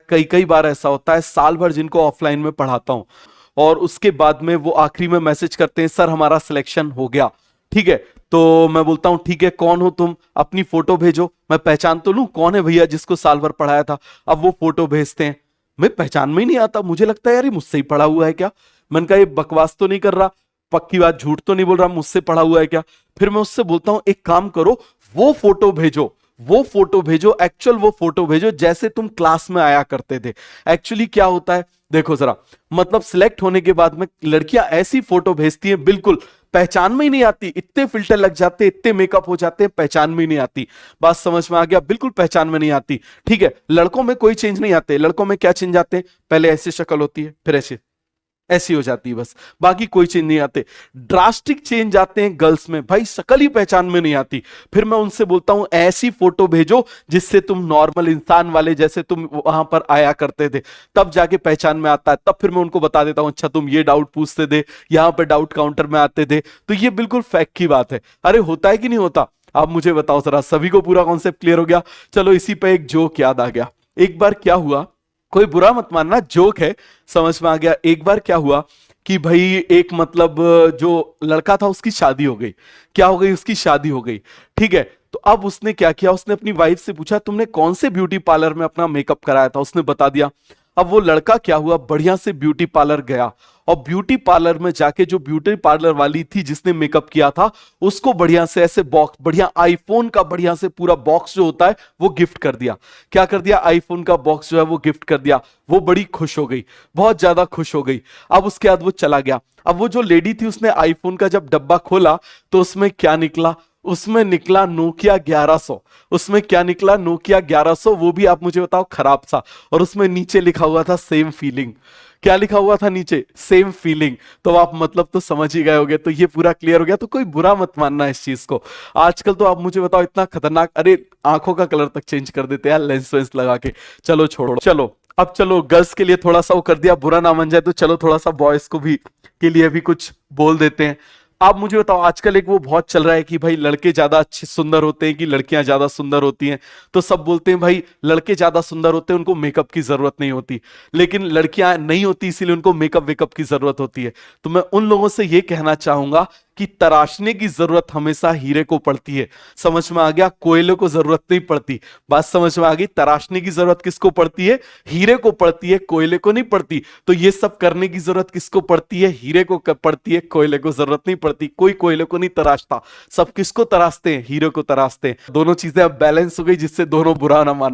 कई कई बार ऐसा होता है, साल भर जिनको ऑफलाइन में पढ़ाता हूं और उसके बाद में वो आखिरी में मैसेज करते हैं सर हमारा सिलेक्शन हो गया। ठीक है, तो मैं बोलता हूं ठीक है कौन हो तुम, अपनी फोटो भेजो, मैं पहचान तो लूं कौन है भैया जिसको साल भर पढ़ाया था। अब वो फोटो भेजते हैं, मैं पहचान में ही नहीं आता, मुझे लगता है यार ये मुझसे ही पढ़ा हुआ है क्या। मैंने कहा ये बकवास तो नहीं कर रहा, पक्की बात झूठ तो नहीं बोल रहा, मुझसे पढ़ा हुआ है क्या। फिर मैं उससे बोलता हूं एक काम करो, वो फोटो भेजो, वो फोटो भेजो, एक्चुअल वो फोटो भेजो जैसे तुम क्लास में आया करते थे। एक्चुअली क्या होता है देखो जरा, मतलब सिलेक्ट होने के बाद में लड़कियां ऐसी फोटो भेजती हैं बिल्कुल पहचान में ही नहीं आती, इतने फिल्टर लग जाते, इतने मेकअप हो जाते हैं, पहचान में ही नहीं आती। बात समझ में आ गया, बिल्कुल पहचान में नहीं आती। ठीक है, लड़कों में कोई चेंज नहीं आते, लड़कों में क्या चेंज आते हैं, पहले ऐसी शक्ल होती है फिर ऐसे ऐसी हो जाती है, बस बाकी कोई चेंज नहीं आते। ड्रास्टिक चेंज आते हैं गर्ल्स में, भाई शक्ल ही पहचान में नहीं आती। फिर मैं उनसे बोलता हूं ऐसी फोटो भेजो जिससे तुम नॉर्मल इंसान वाले जैसे तुम वहां पर आया करते थे, तब जाके पहचान में आता है। तब फिर मैं उनको बता देता हूं अच्छा तुम ये डाउट पूछते थे, यहां पर डाउट काउंटर में आते थे। तो ये बिल्कुल फैक्ट की बात है। अरे होता है कि नहीं होता, आप मुझे बताओ जरा, सभी को पूरा कॉन्सेप्ट क्लियर हो गया। चलो इसी पे एक जोक याद आ गया। एक बार क्या हुआ, कोई बुरा मत मानना, जोक है, समझ में आ गया। एक बार क्या हुआ कि भाई एक मतलब जो लड़का था उसकी शादी हो गई। क्या हो गई, उसकी शादी हो गई। ठीक है, तो अब उसने क्या किया, उसने अपनी वाइफ से पूछा तुमने कौन से ब्यूटी पार्लर में अपना मेकअप कराया था, उसने बता दिया। अब वो लड़का क्या हुआ, बढ़िया से ब्यूटी पार्लर गया और ब्यूटी पार्लर में जाके जो ब्यूटी पार्लर वाली थी जिसने मेकअप किया था उसको बढ़िया से ऐसे बॉक्स, बढ़िया आईफोन का बढ़िया से पूरा बॉक्स जो होता है वो गिफ्ट कर दिया। क्या कर दिया, आईफोन का बॉक्स जो है वो गिफ्ट कर दिया। वो बड़ी खुश हो गई, बहुत ज्यादा खुश हो गई। अब उसके बाद वो चला गया। अब वो जो लेडी थी उसने आईफोन का जब डब्बा खोला तो उसमें क्या निकला, उसमें निकला नोकिया 1100। उसमें क्या निकला, नोकिया 1100, वो भी आप मुझे बताओ खराब सा। और उसमें नीचे लिखा हुआ था सेम फीलिंग। क्या लिखा हुआ था नीचे, सेम फीलिंग। तो आप मतलब तो समझ ही गए होगे, तो ये पूरा क्लियर हो गया। तो कोई बुरा मत मानना इस चीज को। आजकल तो आप मुझे बताओ इतना खतरनाक, अरे आंखों का कलर तक चेंज कर देते हैं लेंस वेंस लगा के। चलो छोड़ो, चलो अब चलो गर्ल्स के लिए थोड़ा सा वो कर दिया, बुरा ना मान जाए, तो चलो थोड़ा सा बॉयज को भी के लिए भी कुछ बोल देते हैं। आप मुझे बताओ, आजकल एक वो बहुत चल रहा है कि भाई लड़के ज्यादा अच्छे सुंदर होते हैं कि लड़कियां ज्यादा सुंदर होती हैं। तो सब बोलते हैं भाई लड़के ज्यादा सुंदर होते हैं उनको मेकअप की जरूरत नहीं होती, लेकिन लड़कियां नहीं होती इसीलिए उनको मेकअप वेकअप की जरूरत होती है। तो मैं उन लोगों से ये कहना चाहूंगा कि तराशने की जरूरत हमेशा हीरे को पड़ती है। समझ में आ गया, कोयले को जरूरत नहीं पड़ती। बात समझ में आ गई, तराशने की जरूरत किसको पड़ती है, हीरे को पड़ती है, कोयले को नहीं पड़ती। तो ये सब करने की जरूरत किसको पड़ती है, हीरे को पड़ती है, कोयले को जरूरत नहीं पड़ती। कोई कोयले को नहीं तराशता, सब किसको तराशते हैं, हीरे को तराशते हैं। दोनों चीजें अब बैलेंस हो गई जिससे दोनों बुरा ना मानो।